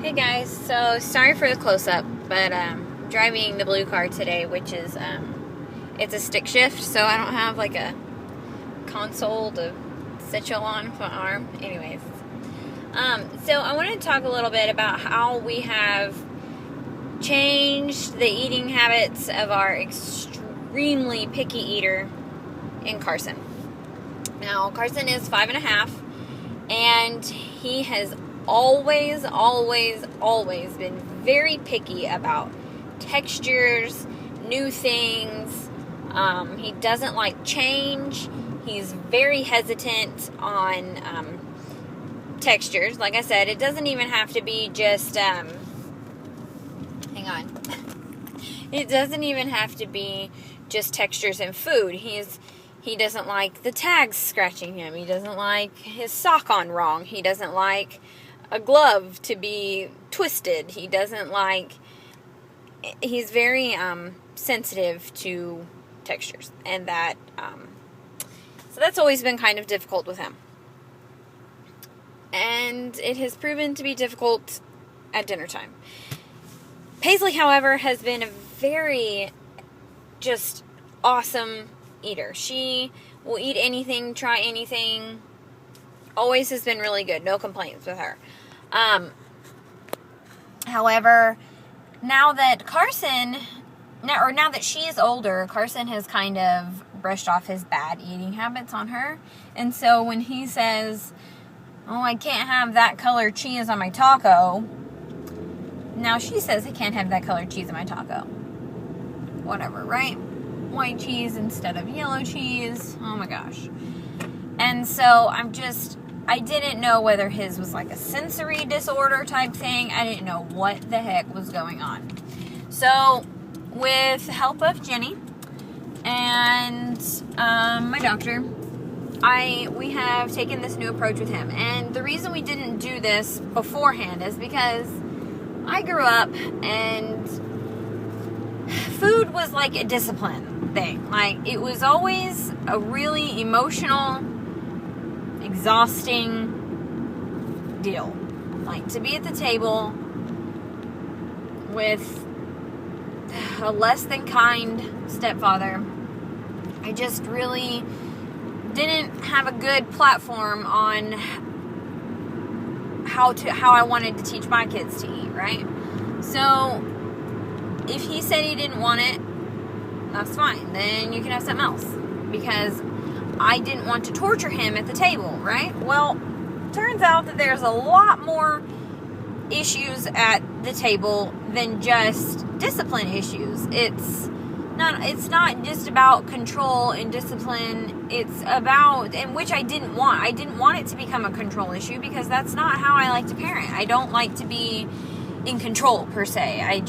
Hey guys, so sorry for the close-up, but driving the blue car today, which is, it's a stick shift, so I don't have like a console to sit you on with my arm. Anyways, so I wanted to talk a little bit about how we have changed the eating habits of our extremely picky eater in Carson. Now, Carson is 5.5, and he has always been very picky about textures, new things. He doesn't like change. He's very hesitant on textures. Like I said, it doesn't even have to be just hang on. It doesn't even have to be just textures in food. He doesn't like the tags scratching him. He doesn't like his sock on wrong. He doesn't like a glove to be twisted. He doesn't like... He's very sensitive to textures. And that... so that's always been kind of difficult with him. And it has proven to be difficult at dinner time. Paisley, however, has been a very just awesome eater. She will eat anything, try anything. Always has been really good. No complaints with her. However, now that she is older, Carson has kind of brushed off his bad eating habits on her. And so when he says, "Oh, I can't have that color cheese on my taco," now she says, "I can't have that color cheese on my taco." Whatever, right? White cheese instead of yellow cheese. Oh my gosh. And so I didn't know whether his was like a sensory disorder type thing. I didn't know what the heck was going on. So, with the help of Jenny and my doctor, we have taken this new approach with him. And the reason we didn't do this beforehand is because I grew up and food was like a discipline thing. Like, it was always a really emotional, exhausting deal. Like, to be at the table with a less than kind stepfather, I just really didn't have a good platform on how I wanted to teach my kids to eat, right? So if he said he didn't want it, that's fine. Then you can have something else. Because I didn't want to torture him at the table, right? Well, turns out that there's a lot more issues at the table than just discipline issues. It's not just about control and discipline. It's about, and which I didn't want. I didn't want it to become a control issue because that's not how I like to parent. I don't like to be in control per se. I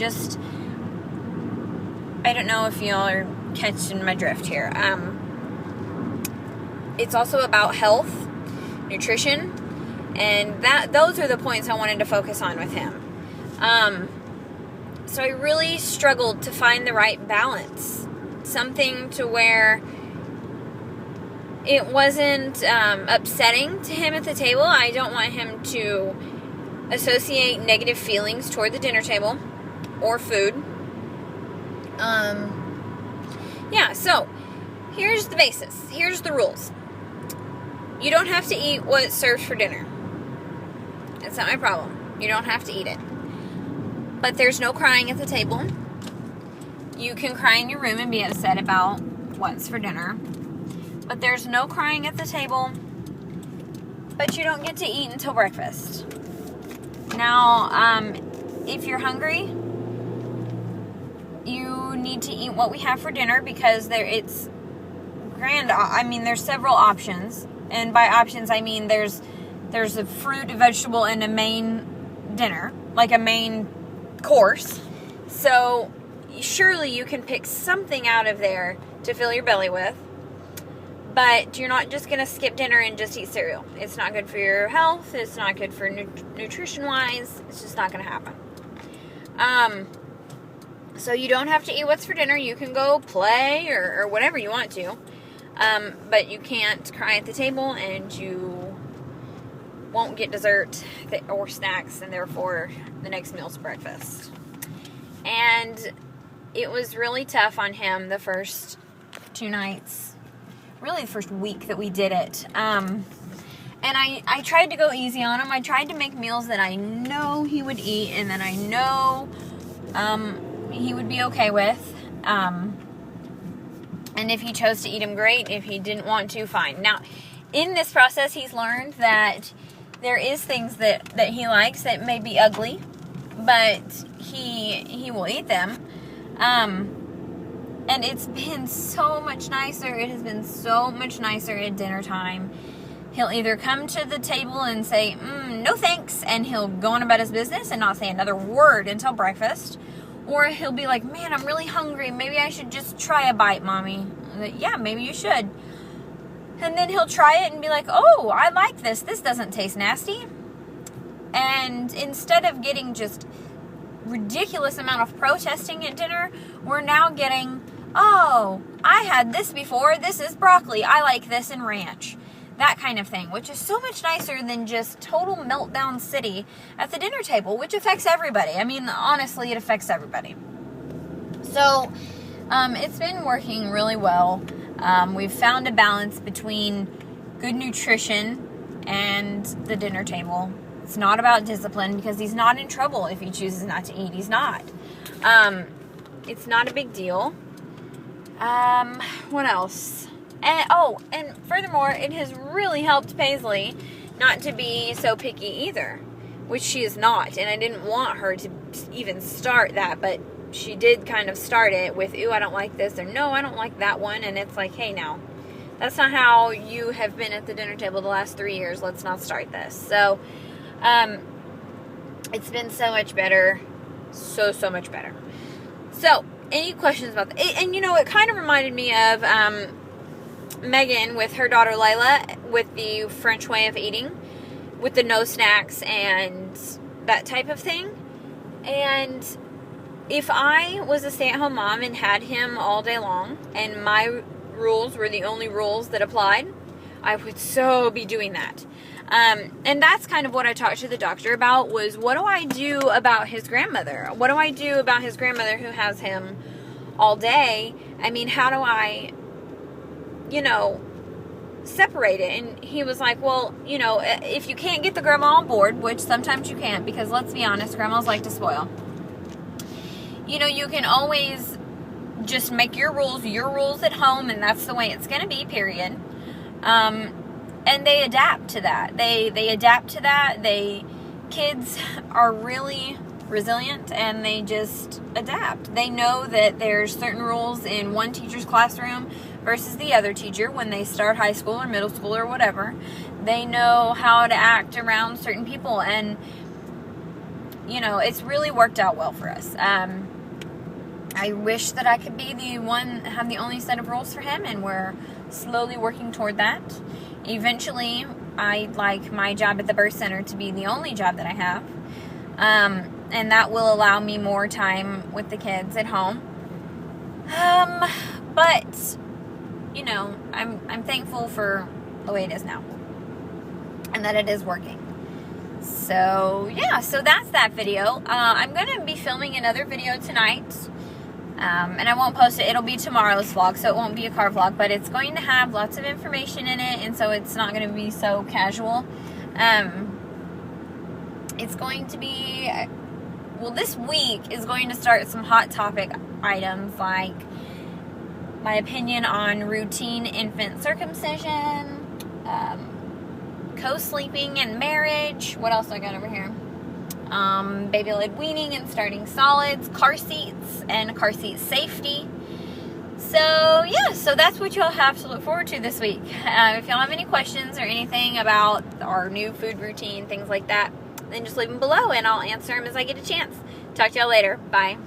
don't know if y'all are catching my drift here. It's also about health, nutrition, and those are the points I wanted to focus on with him. So I really struggled to find the right balance. Something to where it wasn't upsetting to him at the table. I don't want him to associate negative feelings toward the dinner table or food. So here's the basis. Here's the rules. You don't have to eat what's served for dinner. That's not my problem. You don't have to eat it. But there's no crying at the table. You can cry in your room and be upset about what's for dinner. But there's no crying at the table. But you don't get to eat until breakfast. Now, if you're hungry, you need to eat what we have for dinner because it's grand. I mean, there's several options. And by options, I mean there's a fruit, a vegetable, and a main dinner, like a main course. So surely you can pick something out of there to fill your belly with. But you're not just going to skip dinner and just eat cereal. It's not good for your health. It's not good for nutrition-wise. It's just not going to happen. So you don't have to eat what's for dinner. You can go play or whatever you want to. But you can't cry at the table, and you won't get dessert or snacks, and therefore the next meal's breakfast. And it was really tough on him the first 2 nights, really the first week that we did it. And I tried to go easy on him. I tried to make meals that I know he would eat and that I know he would be okay with. And if he chose to eat them, great. If he didn't want to, fine. Now, in this process, he's learned that there is things that he likes that may be ugly, but he will eat them. And it's been so much nicer. It has been so much nicer at dinner time. He'll either come to the table and say, no thanks, and he'll go on about his business and not say another word until breakfast. Or he'll be like, man, I'm really hungry. Maybe I should just try a bite, Mommy. Like, yeah, maybe you should. And then he'll try it and be like, oh, I like this. This doesn't taste nasty. And instead of getting just ridiculous amount of protesting at dinner, we're now getting, oh, I had this before. This is broccoli. I like this in ranch. That kind of thing, which is so much nicer than just total meltdown city at the dinner table, which affects everybody. I mean, honestly, it affects everybody. So, it's been working really well. We've found a balance between good nutrition and the dinner table. It's not about discipline because he's not in trouble if he chooses not to eat. He's not. It's not a big deal. What else? And furthermore, it has really helped Paisley not to be so picky either, which she is not. And I didn't want her to even start that, but she did kind of start it with, ooh, I don't like this, or no, I don't like that one. And it's like, hey, now, that's not how you have been at the dinner table the last 3 years. Let's not start this. So, it's been so much better. So much better. So, any questions about that? And, it kind of reminded me of, Megan with her daughter Layla with the French way of eating, with the no snacks and that type of thing. And if I was a stay-at-home mom and had him all day long and my rules were the only rules that applied, I would so be doing that. And that's kind of what I talked to the doctor about, was what do I do about his grandmother? What do I do about his grandmother who has him all day? I mean, how do I separate it? And he was like, well, if you can't get the grandma on board, which sometimes you can't, because let's be honest, grandmas like to spoil. You can always just make your rules at home, and that's the way it's going to be, period. And they adapt to that. They adapt to that. Kids are really resilient, and they just adapt. They know that there's certain rules in one teacher's classroom versus the other teacher when they start high school or middle school or whatever. They know how to act around certain people, and it's really worked out well for us. I wish that I could be have the only set of rules for him, and we're slowly working toward that. Eventually, I'd like my job at the birth center to be the only job that I have. And that will allow me more time with the kids at home. But, I'm thankful for the way it is now. And that it is working. So, yeah, so that's that video. I'm going to be filming another video tonight. And I won't post it. It'll be tomorrow's vlog, so it won't be a car vlog. But it's going to have lots of information in it, and so it's not going to be so casual. It's going to be... this week is going to start some hot topic items like my opinion on routine infant circumcision, co-sleeping and marriage. What else do I got over here? Baby-led weaning and starting solids, car seats, and car seat safety. So, yeah, so that's what you'll have to look forward to this week. If y'all have any questions or anything about our new food routine, things like that, then just leave them below, and I'll answer them as I get a chance. Talk to y'all later. Bye.